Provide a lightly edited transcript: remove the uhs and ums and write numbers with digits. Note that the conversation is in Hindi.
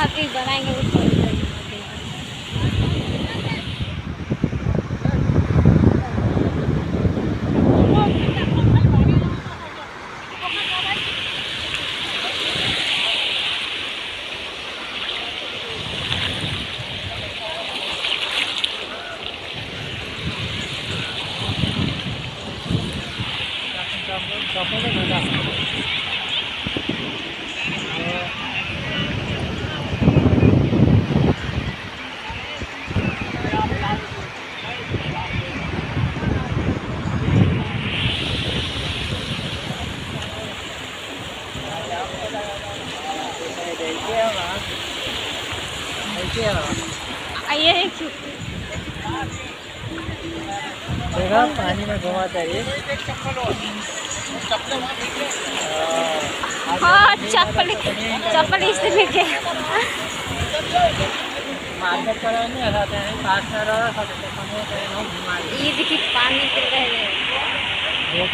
अभी बनाएंगे उसको। आइए देखा पानी में घुमाता है ये। हाँ चप्पल चप्पल इसलिए के मार्केट पर नहीं हटाते हैं, पास में रहा था तो पानी में घुमा ये देखिए पानी गिर रहे हैं। वो